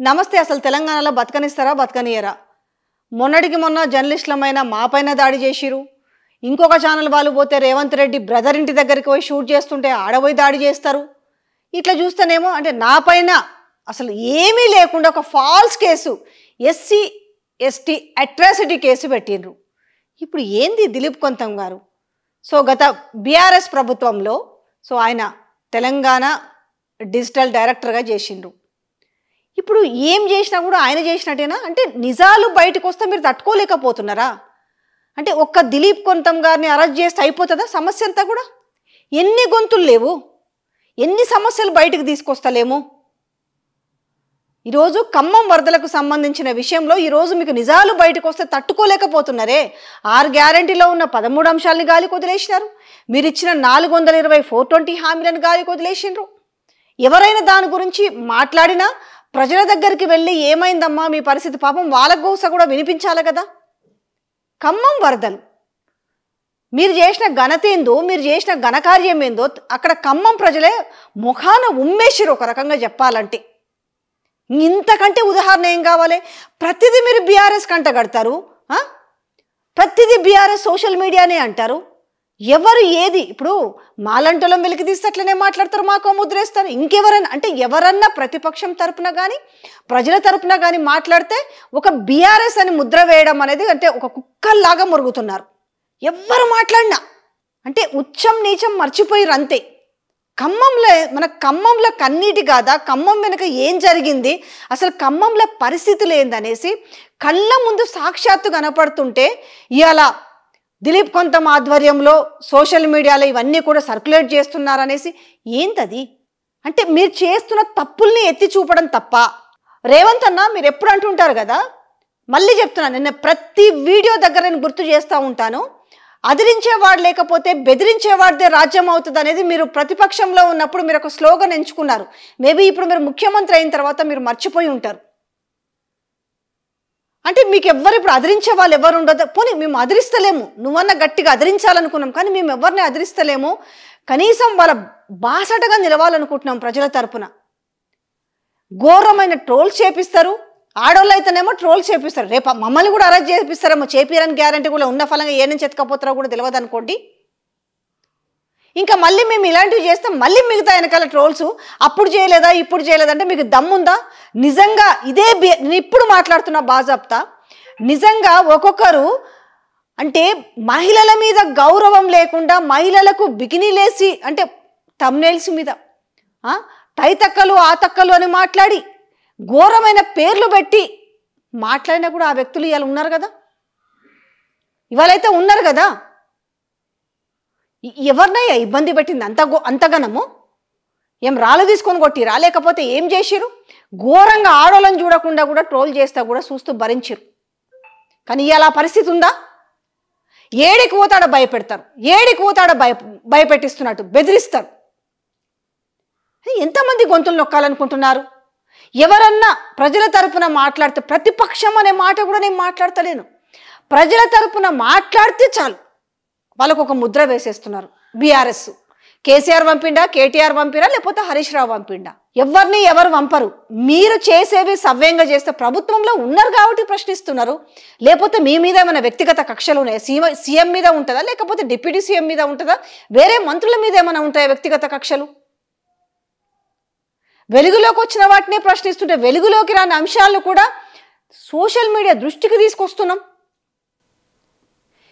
నమస్తే. అసలు తెలంగాణలో బతకనిస్తారా బతకనియరా? మొన్నటికి మొన్న జర్నలిస్టులమైన మాపైన దాడి చేసిరు. ఇంకొక ఛానల్ వాళ్ళు పోతే రేవంత్ రెడ్డి బ్రదర్ ఇంటి దగ్గరికి పోయి షూట్ చేస్తుంటే ఆడపోయి దాడి చేస్తారు. ఇట్లా చూస్తేనేమో అంటే నా పైన అసలు ఏమీ లేకుండా ఒక false case SC ST atrocity case పెట్టిండ్రు. ఇప్పుడు ఏంది దిలీప్ కొంతం గారు? సో గత బీఆర్ఎస్ ప్రభుత్వంలో ఆయన తెలంగాణ డిజిటల్ డైరెక్టర్గా చేసిండ్రు. ఇప్పుడు ఏం చేసినా కూడా ఆయన చేసినట్టేనా? అంటే నిజాలు బయటకు వస్తే మీరు తట్టుకోలేకపోతున్నారా? అంటే ఒక్క దిలీప్ కొంతం గారిని అరెస్ట్ చేస్తే అయిపోతుందా సమస్య అంతా కూడా? ఎన్ని గొంతులు లేవు, ఎన్ని సమస్యలు బయటకు తీసుకొస్తలేము. ఈరోజు ఖమ్మం వరదలకు సంబంధించిన విషయంలో ఈరోజు మీకు నిజాలు బయటకు వస్తే తట్టుకోలేకపోతున్నారే. 6 గ్యారంటీలో ఉన్న 13 అంశాలని గాలికి వదిలేసినారు. మీరు ఇచ్చిన 420 420 హామీలను గాలికి వదిలేసిండ్రు. ఎవరైనా దాని గురించి మాట్లాడినా ప్రజల దగ్గరికి వెళ్ళి ఏమైందమ్మా మీ పరిస్థితి, పాపం వాళ్ళ గోస కూడా వినిపించాలి కదా. ఖమ్మం వరదలు మీరు చేసిన ఘనత ఏందో, మీరు చేసిన ఘనకార్యం ఏందో అక్కడ ఖమ్మం ప్రజలే ముఖాన ఉమ్మేసిరు. ఒక రకంగా చెప్పాలంటే ఇంతకంటే ఉదాహరణ ఏం కావాలి? ప్రతిదీ మీరు బీఆర్ఎస్ కంట కడతారు, ప్రతిదీ బీఆర్ఎస్ సోషల్ మీడియానే అంటారు. ఎవరు ఏది ఇప్పుడు మాలంటలం వెలికి తీస్తే అట్లనే మాట్లాడతారు, మాకో ముద్రేస్తారు. ఇంకెవరన్నా అంటే ఎవరన్నా ప్రతిపక్షం తరపున కానీ ప్రజల తరపున కానీ మాట్లాడితే ఒక బీఆర్ఎస్ అని ముద్ర వేయడం అనేది అంటే ఒక కుక్కల్లాగా మురుగుతున్నారు. ఎవ్వరు మాట్లాడినా అంటే ఉచ్చం నీచం మర్చిపోయిరు అంతే. మన ఖమ్మంలో కన్నీటి కాదా, ఖమ్మం వెనుక ఏం జరిగింది, అసలు ఖమ్మంలో పరిస్థితులు ఏందనేసి కళ్ళ ముందు సాక్షాత్తు కనపడుతుంటే ఇవాళ దిలీప్ కొంతం ఆధ్వర్యంలో సోషల్ మీడియాలో ఇవన్నీ కూడా సర్క్యులేట్ చేస్తున్నారనేసి ఏంటది? అంటే మీరు చేస్తున్న తప్పుల్ని ఎత్తి చూపడం తప్ప. రేవంత్ అన్న మీరు ఎప్పుడు అంటుంటారు కదా, మళ్ళీ చెప్తున్నాను, నేను ప్రతి వీడియో దగ్గర నేను గుర్తు చేస్తూ ఉంటాను, అదిరించేవాడు లేకపోతే బెదిరించేవాడిదే రాజ్యం అవుతుంది అనేది మీరు ప్రతిపక్షంలో ఉన్నప్పుడు మీరు ఒక స్లోగన్ ఎంచుకున్నారు. మేబీ ఇప్పుడు మీరు ముఖ్యమంత్రి అయిన తర్వాత మీరు మర్చిపోయి ఉంటారు. అంటే మీకు ఎవ్వరు ఇప్పుడు అదిరించే వాళ్ళు ఎవరు ఉండదు. పోనీ మేము అదిరిస్తలేము, నువ్వన్నా గట్టిగా అదిరించాలనుకున్నాం కానీ మేము ఎవరిని అదిరిస్తలేము. కనీసం వాళ్ళ బాసటగా నిలవాలనుకుంటున్నాం ప్రజల తరపున. ఘోరమైన ట్రోల్స్ చేపిస్తారు, ఆడవాళ్ళు అయితేనేమో ట్రోల్ చేపిస్తారు. రేపు మమ్మల్ని కూడా అరెస్ట్ చేపిస్తారేమో, చేపిరని గ్యారంటీ కూడా ఉన్న ఫలంగా ఏ నుంచి ఎత్తుకపోతారో కూడా తెలియదు అనుకోండి. ఇంకా మళ్ళీ మేము ఇలాంటివి చేస్తాం, మళ్ళీ మిగతా వెనకాల ట్రోల్స్. అప్పుడు చేయలేదా ఇప్పుడు చేయలేదంటే మీకు దమ్ముందా? నిజంగా ఇదే నేను ఇప్పుడు మాట్లాడుతున్నా బాజాప్తా. నిజంగా ఒక్కొక్కరు అంటే మహిళల మీద గౌరవం లేకుండా మహిళలకు బికినీలేసి అంటే థంబ్నెయిల్స్ మీద తైతక్కలు ఆ తక్కలు అని మాట్లాడి ఘోరమైన పేర్లు పెట్టి మాట్లాడినా కూడా ఆ వ్యక్తులు ఇవాళ ఉన్నారు కదా, ఇవాళైతే ఉన్నారు కదా. ఎవరినయ్యా ఇబ్బంది పెట్టింది అంతగనము? ఏం రాళ్ళు తీసుకొని కొట్టిరా, లేకపోతే ఏం చేసిరు? ఘోరంగా ఆడోళ్ళని చూడకుండా కూడా ట్రోల్ చేస్తా కూడా చూస్తూ భరించిరు. కానీ ఇవాళ పరిస్థితి ఉందా? ఏడికి పోతాడో భయపెడతారు, ఏడికి పోతాడో భయపెట్టిస్తున్నట్టు బెదిరిస్తారు. ఎంతమంది గొంతులు నొక్కాలనుకుంటున్నారు? ఎవరన్నా ప్రజల తరపున మాట్లాడితే, ప్రతిపక్షం అనే మాట కూడా నేను మాట్లాడతలేను, ప్రజల తరపున మాట్లాడితే చాలు వాళ్ళకు ఒక ముద్ర వేసేస్తున్నారు. బీఆర్ఎస్ కేసీఆర్ పంపిండా, కేటీఆర్ పంపిరా, లేకపోతే హరీష్ రావు పంపిండా, ఎవరిని ఎవరు పంపరు. మీరు చేసేవి సవ్యంగా చేస్తే ప్రభుత్వంలో ఉన్నారు కాబట్టి ప్రశ్నిస్తున్నారు. లేకపోతే మీ మీద ఏమైనా వ్యక్తిగత కక్షలు ఉన్నాయా? సీఎం మీద ఉంటుందా, లేకపోతే డిప్యూటీ సీఎం మీద ఉంటుందా, వేరే మంత్రుల మీద ఏమైనా ఉంటాయా వ్యక్తిగత కక్షలు? వెలుగులోకి వచ్చిన వాటినే ప్రశ్నిస్తుంటే వెలుగులోకి రాని అంశాలను కూడా సోషల్ మీడియా దృష్టికి తీసుకొస్తున్నాం.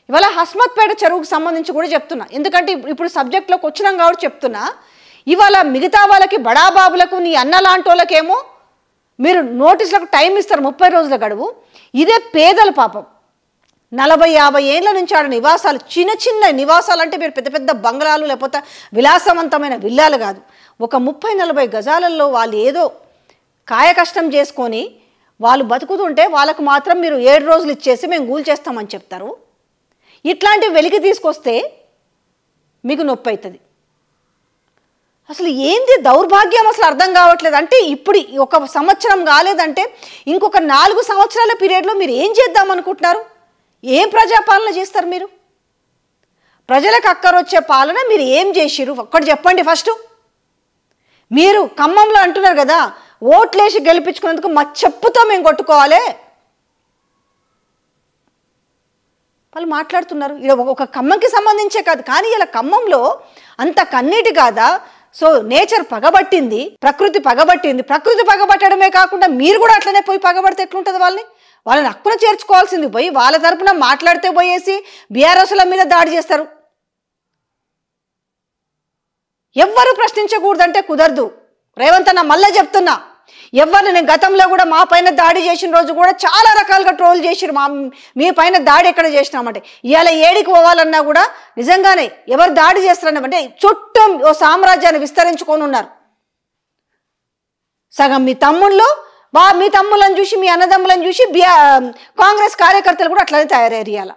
ఇవాళ హస్మత్పేట చెరువుకు సంబంధించి కూడా చెప్తున్నా, ఎందుకంటే ఇప్పుడు సబ్జెక్ట్లోకి వచ్చినాం కాబట్టి చెప్తున్నా. ఇవాళ మిగతా వాళ్ళకి బడాబాబులకు నీ అన్న లాంటి వాళ్ళకేమో మీరు నోటీసులకు టైం ఇస్తారు, 30 రోజుల గడువు. ఇదే పేదల పాపం 40-50 ఏళ్ళ నుంచి ఆడ నివాసాలు, చిన్న చిన్న నివాసాలు అంటే మీరు పెద్ద పెద్ద బంగ్లాలు లేకపోతే విలాసవంతమైన విల్లాలు కాదు, ఒక 30-40 గజాలలో వాళ్ళు ఏదో కాయ కష్టం చేసుకొని వాళ్ళు బతుకుతుంటే వాళ్ళకు మాత్రం మీరు 7 రోజులు ఇచ్చేసి మేము గూల్ చేస్తామని చెప్తారు. ఇట్లాంటివి వెలికి తీసుకొస్తే మీకు నొప్పి అవుతుంది. అసలు ఏంది దౌర్భాగ్యం అసలు అర్థం కావట్లేదు. అంటే ఇప్పుడు 1 సంవత్సరం కాలేదంటే ఇంకొక 4 సంవత్సరాల పీరియడ్లో మీరు ఏం చేద్దాం అనుకుంటున్నారు? ఏం ప్రజాపాలన చేస్తారు మీరు? ప్రజలకు అక్కరొచ్చే పాలన మీరు ఏం చేసిరు ఒక్కటి చెప్పండి ఫస్ట్. మీరు ఖమ్మంలో అంటున్నారు కదా, ఓట్లేసి గెలిపించుకున్నందుకు మా చెప్పుతో మేము కొట్టుకోవాలి వాళ్ళు మాట్లాడుతున్నారు. ఇది ఒక ఖమ్మంకి సంబంధించే కాదు, కానీ ఇలా ఖమ్మంలో అంత కన్నీటి కాదా. సో నేచర్ పగబట్టింది, ప్రకృతి పగబట్టింది. ప్రకృతి పగబట్టడమే కాకుండా మీరు కూడా అట్లనే పోయి పగబడితే ఎట్లుంటుంది? వాళ్ళని హక్కున చేర్చుకోవాల్సింది పోయి వాళ్ళ తరపున మాట్లాడితే పోయేసి బీఆర్ఎస్ల మీద దాడి చేస్తారు. ఎవ్వరు ప్రశ్నించకూడదంటే కుదరదు. రేవంత్ అన్న మళ్ళీ చెప్తున్నా, ఎవరిని నేను గతంలో కూడా మా పైన దాడి చేసిన రోజు కూడా చాలా రకాలుగా ట్రోల్ చేసిరు. మీ పైన దాడి ఎక్కడ చేసినామంటే ఇవాళ ఏడికి పోవాలన్నా కూడా నిజంగానే ఎవరు దాడి చేస్తారన్నామంటే చుట్టూ ఓ సామ్రాజ్యాన్ని విస్తరించుకొని ఉన్నారు. సగం మీ తమ్ముళ్ళని చూసి మీ అన్నదమ్ములను చూసి కాంగ్రెస్ కార్యకర్తలు కూడా అట్లనే తయారయ్యారు. ఇవాళ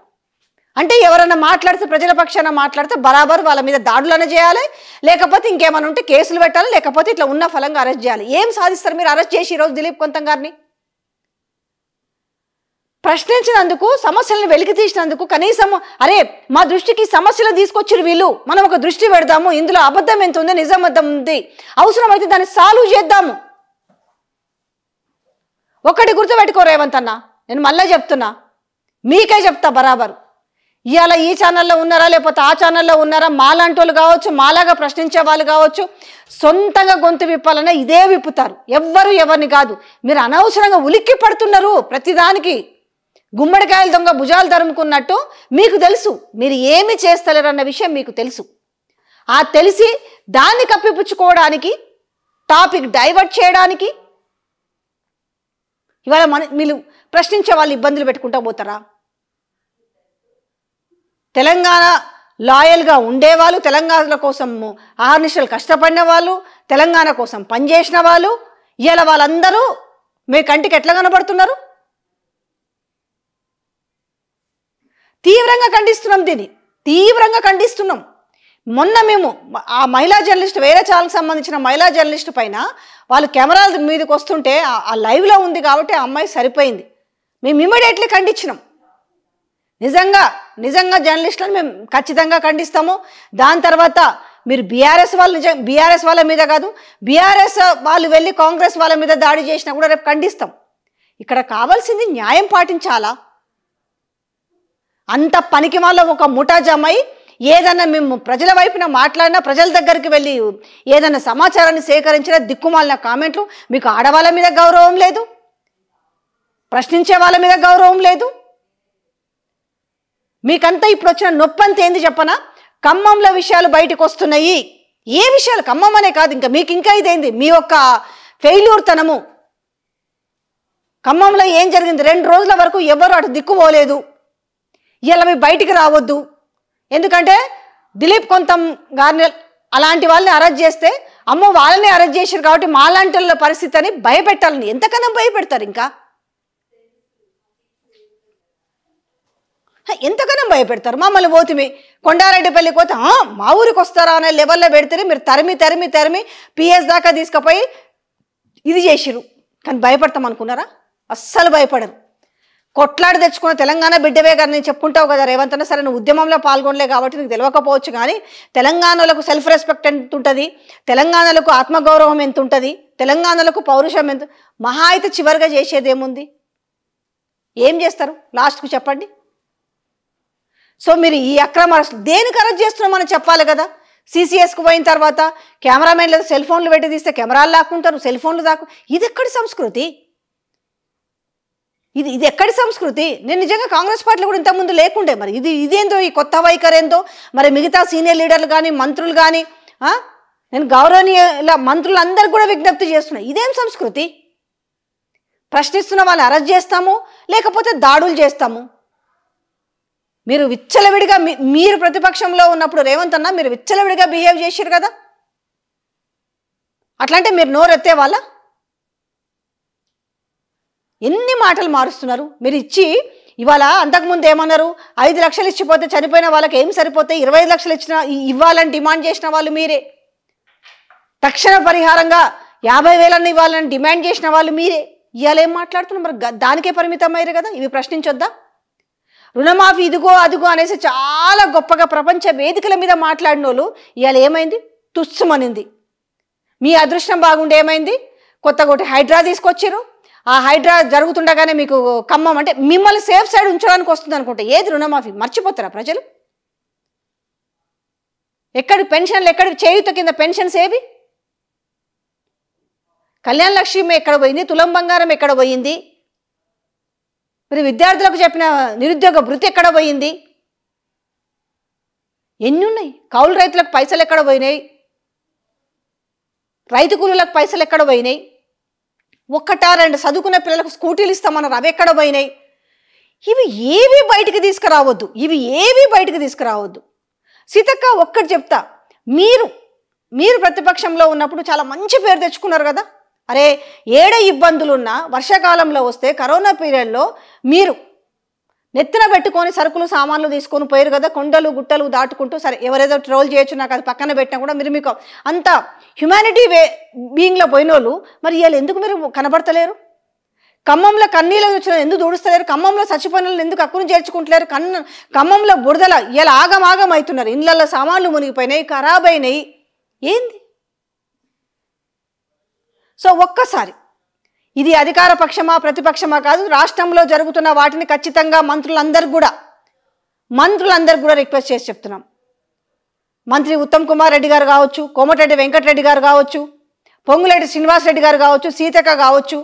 అంటే ఎవరన్నా మాట్లాడితే ప్రజల పక్షాన మాట్లాడితే బరాబర్ వాళ్ళ మీద దాడులనే చేయాలి, లేకపోతే ఇంకేమైనా ఉంటే కేసులు పెట్టాలి, లేకపోతే ఇట్లా ఉన్న ఫలంగా అరెస్ట్ చేయాలి. ఏం సాధిస్తారు మీరు అరెస్ట్ చేసి ఈరోజు దిలీప్ కొంతం గారిని? ప్రశ్నించినందుకు, సమస్యలను వెలికి తీసినందుకు కనీసం అరే మా దృష్టికి సమస్యలు తీసుకొచ్చారు వీళ్ళు, మనం ఒక దృష్టి పెడదాము, ఇందులో అబద్ధం ఎంత ఉంది, నిజం ఎంత ఉంది, అవసరమైతే దాన్ని సాల్వ్ చేద్దాము. ఒకటి గుర్తుపెట్టుకో రేవంత్ అన్న, నేను మళ్ళీ చెప్తున్నా, మీకే చెప్తా బరాబర్. ఇవాళ ఈ ఛానల్లో ఉన్నారా లేకపోతే ఆ ఛానల్లో ఉన్నారా, మాలాంటి వాళ్ళు కావచ్చు, మాలాగా ప్రశ్నించే వాళ్ళు కావచ్చు, సొంతంగా గొంతు విప్పాలన్నా ఇదే విప్పుతారు. ఎవరిని కాదు. మీరు అనవసరంగా ఉలిక్కి పడుతున్నారు ప్రతిదానికి. గుమ్మడికాయల దొంగ భుజాలు తరుముకున్నట్టు మీకు తెలుసు మీరు ఏమి చేస్తలేరన్న విషయం మీకు తెలుసు. ఆ తెలిసి దాన్ని కప్పిపుచ్చుకోవడానికి, టాపిక్ డైవర్ట్ చేయడానికి ఇవాళ మీరు ప్రశ్నించే వాళ్ళు ఇబ్బందులు పెట్టుకుంటూ పోతారా? తెలంగాణ లాయల్గా ఉండేవాళ్ళు, తెలంగాణ కోసం ఆర్నిషలు కష్టపడిన వాళ్ళు, తెలంగాణ కోసం పనిచేసిన వాళ్ళు, ఇవాళ వాళ్ళందరూ మీ కంటికి ఎట్లా కనబడుతున్నారు? తీవ్రంగా ఖండిస్తున్నాం, దీన్ని తీవ్రంగా ఖండిస్తున్నాం. మొన్న మేము ఆ మహిళా జర్నలిస్ట్, వేరే ఛానల్కి సంబంధించిన మహిళా జర్నలిస్ట్ పైన వాళ్ళు కెమెరాల మీదకి వస్తుంటే ఆ లైవ్లో ఉంది కాబట్టి ఆ అమ్మాయి సరిపోయింది, మేము ఇమీడియట్లీ ఖండించినాం. నిజంగా జర్నలిస్టులను మేము ఖచ్చితంగా ఖండిస్తాము. దాని తర్వాత మీరు బీఆర్ఎస్ వాళ్ళ మీద కాదు, బీఆర్ఎస్ వాళ్ళు వెళ్ళి కాంగ్రెస్ వాళ్ళ మీద దాడి చేసినా కూడా రేపు ఖండిస్తాం. ఇక్కడ కావాల్సింది న్యాయం పాటించాలా? అంత పనికి వాళ్ళ ఒక ముఠా జమై ఏదన్నా మేము ప్రజల వైపున మాట్లాడినా, ప్రజల దగ్గరికి వెళ్ళి ఏదన్నా సమాచారాన్ని సేకరించినా దిక్కుమాలిన కామెంట్లు. మీకు ఆడవాళ్ళ మీద గౌరవం లేదు, ప్రశ్నించే వాళ్ళ మీద గౌరవం లేదు. మీకంతా ఇప్పుడు వచ్చిన నొప్పంతా ఏంది చెప్పనా? ఖమ్మంలో విషయాలు బయటకు వస్తున్నాయి. ఏ విషయాలు? ఖమ్మం అనే కాదు, మీకు ఇంకా ఇదేంది మీ యొక్క ఫెయిల్యూర్ తనము. ఖమ్మంలో ఏం జరిగింది? 2 రోజుల వరకు ఎవరు అటు దిక్కుపోలేదు. ఇలా మీ బయటికి రావద్దు. ఎందుకంటే దిలీప్ కొంతం గారిని అలాంటి వాళ్ళని అరెస్ట్ చేస్తే అమ్మో వాళ్ళని అరెస్ట్ చేశారు కాబట్టి మాలాంటి వాళ్ళ పరిస్థితి అని భయపెట్టాలని. ఎంతకన్నా భయపెడతారు? ఎంతకన్నా భయపెడతారు? మమ్మల్ని పోతిమి కొండారెడ్డిపల్లికి పోతే మా ఊరికి వస్తారా అనే లెవెల్లో పెడితే మీరు తరిమి పిఎస్ దాకా తీసుకుపోయి ఇది చేసిరు. కానీ భయపడతాం అనుకున్నారా? అస్సలు భయపడరు. కొట్లాడి తెచ్చుకున్న తెలంగాణ బిడ్డవే కానీ నేను చెప్పుకుంటావు కదా రేవంత్ అన్న, సరే నువ్వు ఉద్యమంలో పాల్గొనలే కాబట్టి నీకు తెలియకపోవచ్చు, కానీ తెలంగాణలకు సెల్ఫ్ రెస్పెక్ట్ ఎంత ఉంటుంది, తెలంగాణలకు ఆత్మగౌరవం ఎంత ఉంటుంది, తెలంగాణలకు పౌరుషం ఎంత, మహా అయితే చివరిగా చేసేది ఏముంది? ఏం చేస్తారు లాస్ట్కు చెప్పండి? సో మీరు ఈ అక్రమ దేనికి అరెస్ట్ చేస్తున్నామని చెప్పాలి కదా. సిసిఎస్కు పోయిన తర్వాత కెమెరామెన్ లేదా సెల్ ఫోన్లు పెట్టి తీస్తే కెమెరాలు లాక్కుంటారు, సెల్ ఫోన్లు ఇది ఎక్కడి సంస్కృతి? ఇది ఎక్కడి సంస్కృతి? నేను నిజంగా కాంగ్రెస్ పార్టీలో కూడా ఇంతకుముందు లేకుండే, మరి ఇదేందో ఈ కొత్త వైఖరేందో. మరి మిగతా సీనియర్ లీడర్లు కానీ మంత్రులు కానీ నేను గౌరవనీయుల మంత్రులందరికీ కూడా విజ్ఞప్తి చేస్తున్నా, ఇదేం సంస్కృతి? ప్రశ్నిస్తున్న వాళ్ళు అరెస్ట్ చేస్తాము, లేకపోతే దాడులు చేస్తాము. మీరు విచ్చలవిడిగా మీరు ప్రతిపక్షంలో ఉన్నప్పుడు రేవంత్ అన్న మీరు విచ్చలవిడిగా బిహేవ్ చేశారు కదా, అట్లంటే మీరు నోరెత్తే వాళ్ళ ఎన్ని మాటలు మారుస్తున్నారు మీరు ఇచ్చి. ఇవాళ అంతకుముందు ఏమన్నారు? 5 లక్షలు ఇచ్చిపోతే చనిపోయిన వాళ్ళకి ఏం సరిపోతే 25 లక్షలు ఇవ్వాలని డిమాండ్ చేసిన వాళ్ళు మీరే. తక్షణ పరిహారంగా 50,000 ఇవ్వాలని డిమాండ్ చేసిన వాళ్ళు మీరే. ఇవాళ ఏం మాట్లాడుతున్నారు? మరి దానికే పరిమితమయ్యారు కదా. ఇవి ప్రశ్నించొద్దా? రుణమాఫీ ఇదిగో అదిగో అనేసి చాలా గొప్పగా ప్రపంచ వేదికల మీద మాట్లాడిన వాళ్ళు ఇవాళ ఏమైంది? తుస్సుమనింది. మీ అదృష్టం బాగుండి ఏమైంది? కొత్తగా ఒకటి హైడ్రా తీసుకొచ్చారు. ఆ హైడ్రా జరుగుతుండగానే మీకు ఖమ్మం అంటే మిమ్మల్ని సేఫ్ సైడ్ ఉంచడానికి వస్తుంది అనుకుంటే ఏది రుణమాఫీ మర్చిపోతారా ప్రజలు? ఎక్కడి పెన్షన్లు, ఎక్కడి చేయూత కింద పెన్షన్స్ ఏవి? కళ్యాణ లక్ష్మి ఎక్కడ పోయింది? తులం బంగారం ఎక్కడ పోయింది? మరి విద్యార్థులకు చెప్పిన నిరుద్యోగ భృతి ఎక్కడ పోయింది? ఎన్ని ఉన్నాయి? కౌలు రైతులకు పైసలు ఎక్కడ పోయినాయి? రైతు కూలీలకు పైసలు ఎక్కడ పోయినాయి? ఒక్కటా రెండు చదువుకున్న పిల్లలకు స్కూటీలు ఇస్తామన్నారు, అవి ఎక్కడ పోయినాయి? ఇవి ఏవి బయటికి తీసుకురావద్దు. సీతక్క ఒక్కటి చెప్తా, మీరు ప్రతిపక్షంలో ఉన్నప్పుడు చాలా మంచి పేరు తెచ్చుకున్నారు కదా. అరే ఏడే ఇబ్బందులున్నా వర్షాకాలంలో వస్తే కరోనా పీరియడ్లో మీరు నెత్తిన పెట్టుకొని సరుకులు సామాన్లు తీసుకొని పోయారు కదా, కొండలు గుట్టలు దాటుకుంటూ. సరే ఎవరేదో ట్రోల్ చేయొచ్చు, నాకు అది పక్కన పెట్టినా కూడా మీకు అంత హ్యుమానిటీ బీయింగ్లో పోయిన వాళ్ళు మరి ఇవాళ ఎందుకు మీరు కనబడతలేరు? ఖమ్మంలో కన్నీళ్ళు వచ్చిన ఎందుకు దూడుస్తలేరు? ఖమ్మంలో చచ్చిపోయిన వాళ్ళని ఎందుకు అక్కును చేర్చుకుంటలేరు? ఖమ్మంలో బురదల ఇలా ఆగమాగం అవుతున్నారు, ఇళ్ళల్లో సామాన్లు మునిగిపోయినాయి, ఖరాబ్ అయినాయి. ఏంది? సో ఒక్కసారి ఇది అధికార పక్షమా ప్రతిపక్షమా కాదు, రాష్ట్రంలో జరుగుతున్న వాటిని ఖచ్చితంగా మంత్రులందరూ కూడా రిక్వెస్ట్ చేసి చెప్తున్నాం. మంత్రి ఉత్తమ్ కుమార్ రెడ్డి గారు కావచ్చు, కోమటిరెడ్డి వెంకటరెడ్డి గారు కావచ్చు, పొంగులేటి శ్రీనివాసరెడ్డి గారు కావచ్చు, సీతక్క కావచ్చు,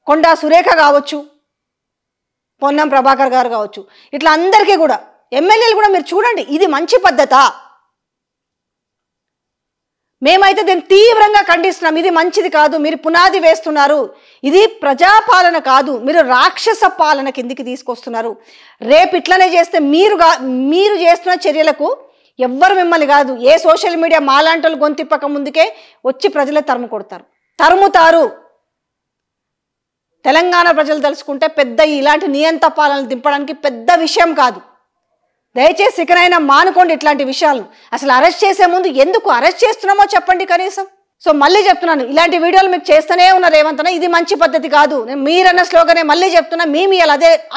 కొండా సురేఖ కావచ్చు, పొన్నం ప్రభాకర్ గారు కావచ్చు, ఇట్లా అందరికీ కూడా ఎమ్మెల్యేలు కూడా మీరు చూడండి, ఇది మంచి పద్ధతా? మేమైతే దీన్ని తీవ్రంగా ఖండిస్తున్నాం. ఇది మంచిది కాదు, మీరు పునాది వేస్తున్నారు. ఇది ప్రజాపాలన కాదు, మీరు రాక్షస పాలన కిందికి తీసుకొస్తున్నారు. రేపు ఇట్లనే చేస్తే మీరు చేస్తున్న చర్యలకు ఎవ్వరు మిమ్మల్ని కాదు, ఏ సోషల్ మీడియా మాలాంటి వాళ్ళు గొంతిప్పక ముందుకే వచ్చి ప్రజలే తరుముతారు. తెలంగాణ ప్రజలు తెలుసుకుంటే పెద్ద ఇలాంటి నియంత పాలనలు దింపడానికి పెద్ద విషయం కాదు. దయచేసి ఇకనైనా మానుకోండి ఇట్లాంటి విషయాలను. అసలు అరెస్ట్ చేసే ముందు ఎందుకు అరెస్ట్ చేస్తున్నామో చెప్పండి కనీసం. సో మళ్ళీ చెప్తున్నాను, ఇలాంటి వీడియోలు మీకు చేస్తూనే ఉన్నారు రేవంత్ అన్న, ఇది మంచి పద్ధతి కాదు. నేను మీరన్న స్లోగనే మళ్ళీ చెప్తున్నా, మేము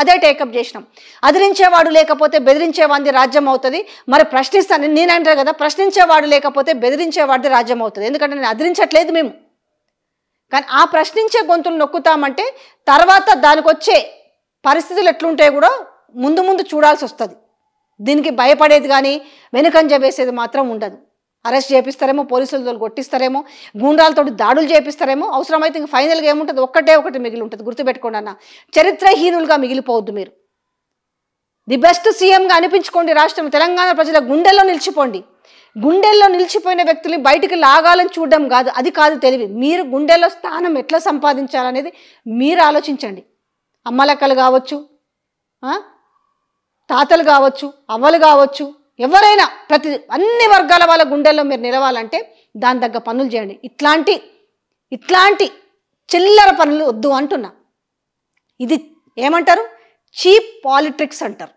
అదే టేకప్ చేసినాం. అదిరించేవాడు లేకపోతే బెదిరించేవాడిది రాజ్యం అవుతుంది. మరి ప్రశ్నిస్తాను నేనంటారు కదా, ప్రశ్నించేవాడు లేకపోతే బెదిరించేవాడిది రాజ్యం అవుతుంది. ఎందుకంటే నేను అదిరించట్లేదు మేము, కానీ ఆ ప్రశ్నించే గొంతులు నొక్కుతామంటే తర్వాత దానికి వచ్చే పరిస్థితులు ఎట్లుంటాయో కూడా ముందు చూడాల్సి వస్తుంది. దీనికి భయపడేది కానీ వెనుకంజ వేసేది మాత్రం ఉండదు. అరెస్ట్ చేపిస్తారేమో, పోలీసులతో కొట్టిస్తారేమో, గూండాలతో దాడులు చేపిస్తారేమో. అవసరమైతే ఇంక ఫైనల్గా ఏముంటుంది, ఒకటి మిగిలి ఉంటుంది. గుర్తుపెట్టుకోండి అన్న, చరిత్రహీనులుగా మిగిలిపోవద్దు. మీరు ది బెస్ట్ సీఎంగా అనిపించుకోండి. రాష్ట్రం తెలంగాణ ప్రజల గుండెల్లో నిలిచిపోండి. గుండెల్లో నిలిచిపోయిన వ్యక్తుల్ని బయటికి లాగాలని చూడడం కాదు, అది కాదు తెలివి. మీరు గుండెల్లో స్థానం ఎట్లా సంపాదించాలనేది మీరు ఆలోచించండి. అమ్మలక్కలు కావచ్చు, తాతలు కావచ్చు, అవ్వలు కావచ్చు, ఎవరైనా అన్ని వర్గాల వాళ్ళ గుండెల్లో మీరు నిలవాలంటే దాని తగ్గ పనులు చేయండి. ఇట్లాంటి చిల్లర పనులు వద్దు అంటున్నా. ఇది ఏమంటారు, చీప్ పాలిటిక్స్ అంటారు.